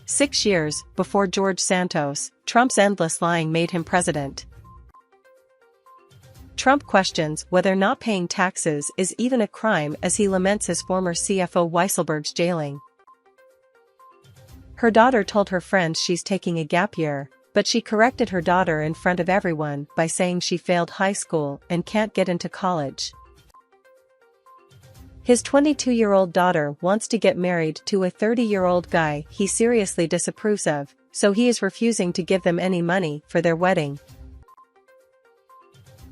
6 years before George Santos, Trump's endless lying made him president. Trump questions whether not paying taxes is even a crime as he laments his former CFO Weisselberg's jailing. Her daughter told her friends she's taking a gap year, but she corrected her daughter in front of everyone by saying she failed high school and can't get into college. His 22-year-old daughter wants to get married to a 30-year-old guy he seriously disapproves of, so he is refusing to give them any money for their wedding.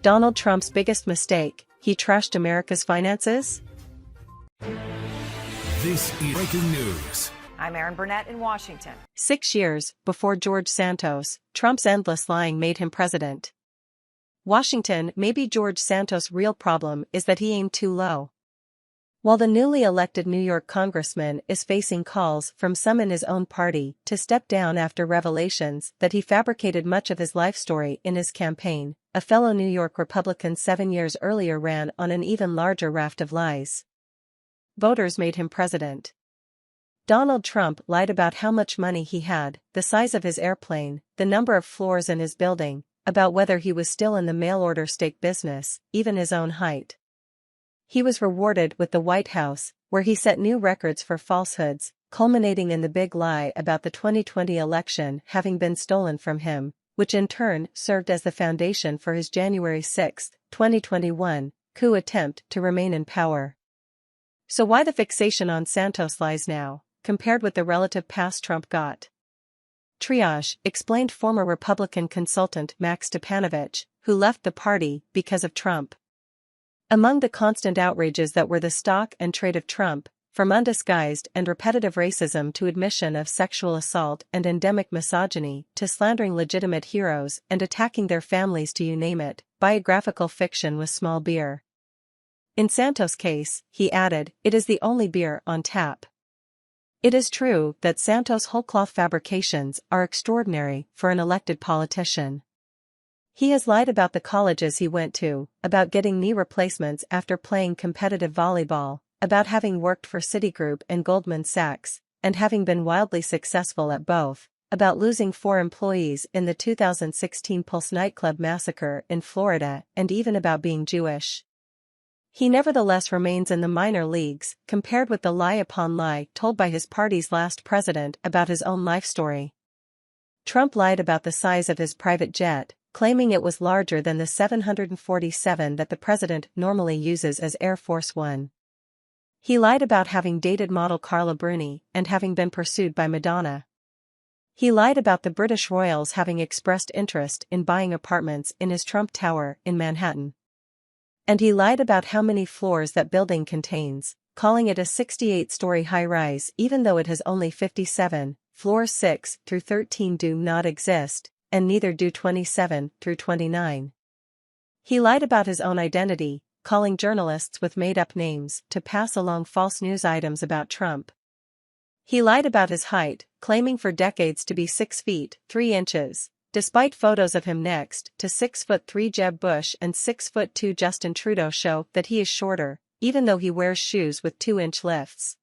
Donald Trump's biggest mistake: he trashed America's finances? This is breaking news. I'm Aaron Burnett in Washington. 6 years before George Santos, Trump's endless lying made him president. Washington: maybe George Santos' real problem is that he aimed too low. While the newly elected New York congressman is facing calls from some in his own party to step down after revelations that he fabricated much of his life story in his campaign, a fellow New York Republican 7 years earlier ran on an even larger raft of lies. Voters made him president. Donald Trump lied about how much money he had, the size of his airplane, the number of floors in his building, about whether he was still in the mail-order steak business, even his own height. He was rewarded with the White House, where he set new records for falsehoods, culminating in the big lie about the 2020 election having been stolen from him, which in turn served as the foundation for his January 6, 2021, coup attempt to remain in power. So why the fixation on Santos lies now, compared with the relative pass Trump got? Triage, explained former Republican consultant Max Stepanovich, who left the party because of Trump. Among the constant outrages that were the stock and trade of Trump, from undisguised and repetitive racism to admission of sexual assault and endemic misogyny to slandering legitimate heroes and attacking their families to you name it, biographical fiction was small beer. In Santos' case, he added, it is the only beer on tap. It is true that Santos' whole cloth fabrications are extraordinary for an elected politician. He has lied about the colleges he went to, about getting knee replacements after playing competitive volleyball, about having worked for Citigroup and Goldman Sachs, and having been wildly successful at both, about losing 4 employees in the 2016 Pulse nightclub massacre in Florida, and even about being Jewish. He nevertheless remains in the minor leagues, compared with the lie upon lie told by his party's last president about his own life story. Trump lied about the size of his private jet, claiming it was larger than the 747 that the president normally uses as Air Force One. He lied about having dated model Carla Bruni and having been pursued by Madonna. He lied about the British royals having expressed interest in buying apartments in his Trump Tower in Manhattan. And he lied about how many floors that building contains, calling it a 68-story high-rise even though it has only 57, floors 6 through 13 do not exist, and neither do 27 through 29. He lied about his own identity, calling journalists with made-up names to pass along false news items about Trump. He lied about his height, claiming for decades to be 6 feet 3 inches, despite photos of him next to 6'3" Jeb Bush and 6'2" Justin Trudeau show that he is shorter, even though he wears shoes with 2-inch lifts.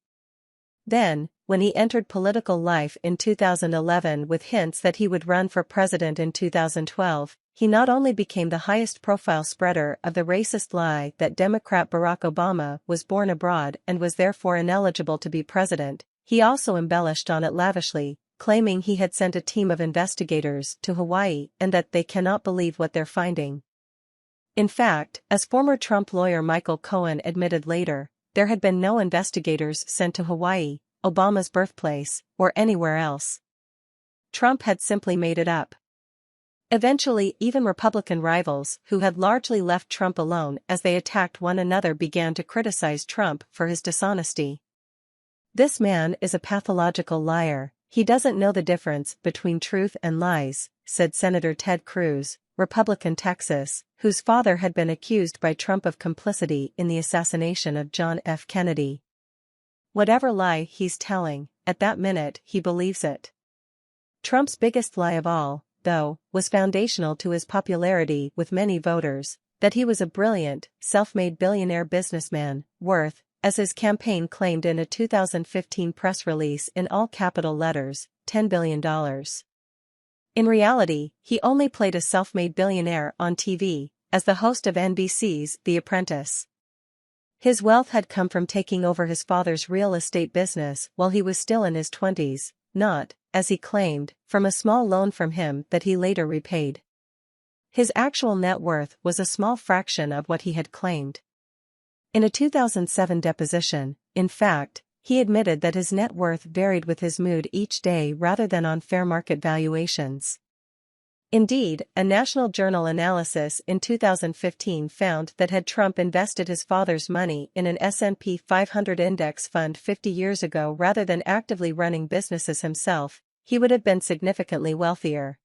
Then, when he entered political life in 2011 with hints that he would run for president in 2012, he not only became the highest-profile spreader of the racist lie that Democrat Barack Obama was born abroad and was therefore ineligible to be president, he also embellished on it lavishly, claiming he had sent a team of investigators to Hawaii and that they cannot believe what they're finding. In fact, as former Trump lawyer Michael Cohen admitted later, there had been no investigators sent to Hawaii, Obama's birthplace, or anywhere else. Trump had simply made it up. Eventually, even Republican rivals who had largely left Trump alone as they attacked one another began to criticize Trump for his dishonesty. This man is a pathological liar. He doesn't know the difference between truth and lies, said Senator Ted Cruz, Republican Texas, whose father had been accused by Trump of complicity in the assassination of John F. Kennedy. Whatever lie he's telling, at that minute he believes it. Trump's biggest lie of all, though, was foundational to his popularity with many voters, that he was a brilliant, self-made billionaire businessman, worth as his campaign claimed in a 2015 press release in all capital letters, $10 billion. In reality, he only played a self-made billionaire on TV, as the host of NBC's The Apprentice. His wealth had come from taking over his father's real estate business while he was still in his 20s, not, as he claimed, from a small loan from him that he later repaid. His actual net worth was a small fraction of what he had claimed. In a 2007 deposition, in fact, he admitted that his net worth varied with his mood each day rather than on fair market valuations. Indeed, a National Journal analysis in 2015 found that had Trump invested his father's money in an S&P 500 index fund 50 years ago rather than actively running businesses himself, he would have been significantly wealthier.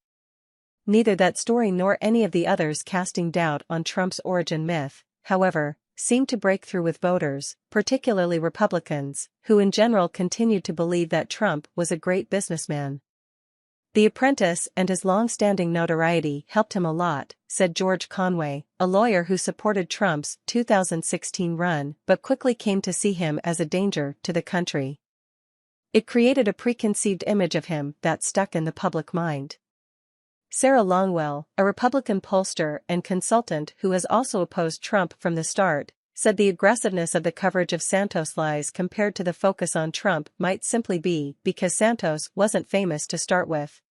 Neither that story nor any of the others casting doubt on Trump's origin myth, however, seemed to break through with voters, particularly Republicans, who in general continued to believe that Trump was a great businessman. The Apprentice and his long-standing notoriety helped him a lot, said George Conway, a lawyer who supported Trump's 2016 run but quickly came to see him as a danger to the country. It created a preconceived image of him that stuck in the public mind. Sarah Longwell, a Republican pollster and consultant who has also opposed Trump from the start, said the aggressiveness of the coverage of Santos' lies compared to the focus on Trump might simply be because Santos wasn't famous to start with.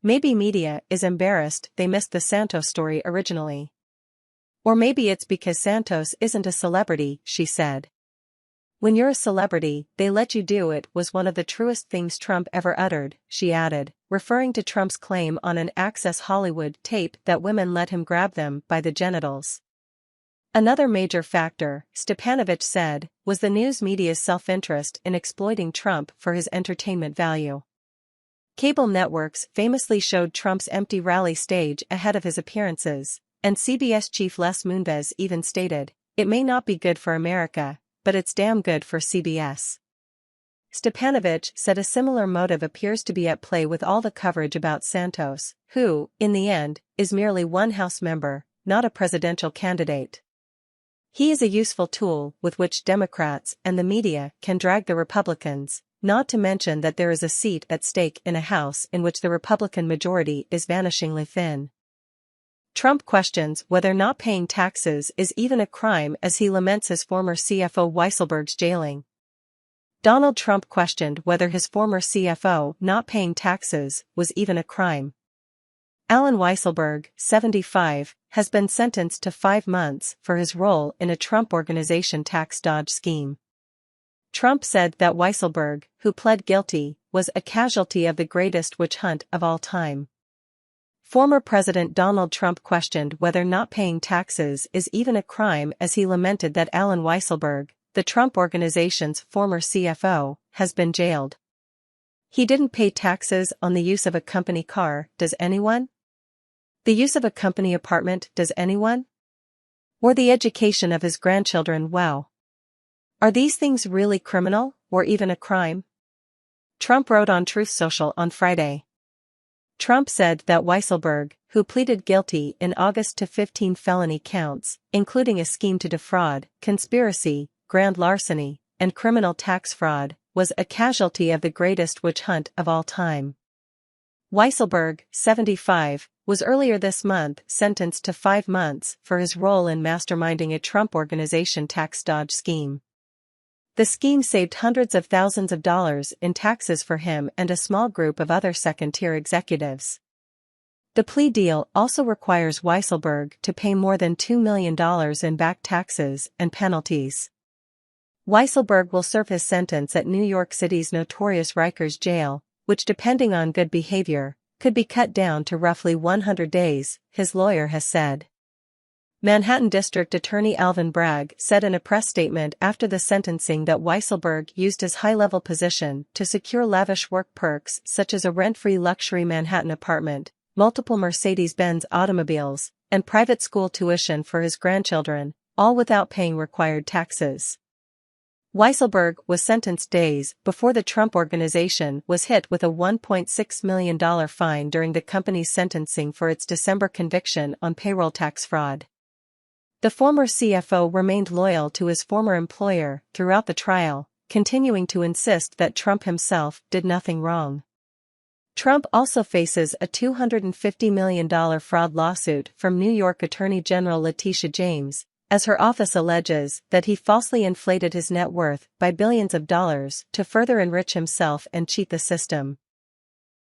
Maybe media is embarrassed they missed the Santos story originally. Or maybe it's because Santos isn't a celebrity, she said. When you're a celebrity, they let you do it was one of the truest things Trump ever uttered, she added, referring to Trump's claim on an Access Hollywood tape that women let him grab them by the genitals. Another major factor, Stepanovich said, was the news media's self-interest in exploiting Trump for his entertainment value. Cable networks famously showed Trump's empty rally stage ahead of his appearances, and CBS chief Les Moonves even stated, "It may not be good for America, but it's damn good for CBS." Stepanovich said a similar motive appears to be at play with all the coverage about Santos, who, in the end, is merely one House member, not a presidential candidate. He is a useful tool with which Democrats and the media can drag the Republicans, not to mention that there is a seat at stake in a House in which the Republican majority is vanishingly thin. Trump questions whether not paying taxes is even a crime as he laments his former CFO Weisselberg's jailing. Donald Trump questioned whether his former CFO not paying taxes was even a crime. Alan Weisselberg, 75, has been sentenced to 5 months for his role in a Trump Organization tax dodge scheme. Trump said that Weisselberg, who pled guilty, was a casualty of the greatest witch hunt of all time. Former President Donald Trump questioned whether not paying taxes is even a crime as he lamented that Alan Weisselberg, the Trump Organization's former CFO, has been jailed. He didn't pay taxes on the use of a company car, does anyone? The use of a company apartment, does anyone? Or the education of his grandchildren, wow. Are these things really criminal, or even a crime? Trump wrote on Truth Social on Friday. Trump said that Weisselberg, who pleaded guilty in August to 15 felony counts, including a scheme to defraud, conspiracy, grand larceny, and criminal tax fraud, was a casualty of the greatest witch hunt of all time. Weisselberg, 75, was earlier this month sentenced to 5 months for his role in masterminding a Trump Organization tax dodge scheme. The scheme saved hundreds of thousands of dollars in taxes for him and a small group of other second-tier executives. The plea deal also requires Weisselberg to pay more than $2 million in back taxes and penalties. Weisselberg will serve his sentence at New York City's notorious Rikers jail, which depending on good behavior, could be cut down to roughly 100 days, his lawyer has said. Manhattan District Attorney Alvin Bragg said in a press statement after the sentencing that Weisselberg used his high-level position to secure lavish work perks such as a rent-free luxury Manhattan apartment, multiple Mercedes-Benz automobiles, and private school tuition for his grandchildren, all without paying required taxes. Weisselberg was sentenced days before the Trump Organization was hit with a $1.6 million fine during the company's sentencing for its December conviction on payroll tax fraud. The former CFO remained loyal to his former employer throughout the trial, continuing to insist that Trump himself did nothing wrong. Trump also faces a $250 million fraud lawsuit from New York Attorney General Letitia James, as her office alleges that he falsely inflated his net worth by billions of dollars to further enrich himself and cheat the system.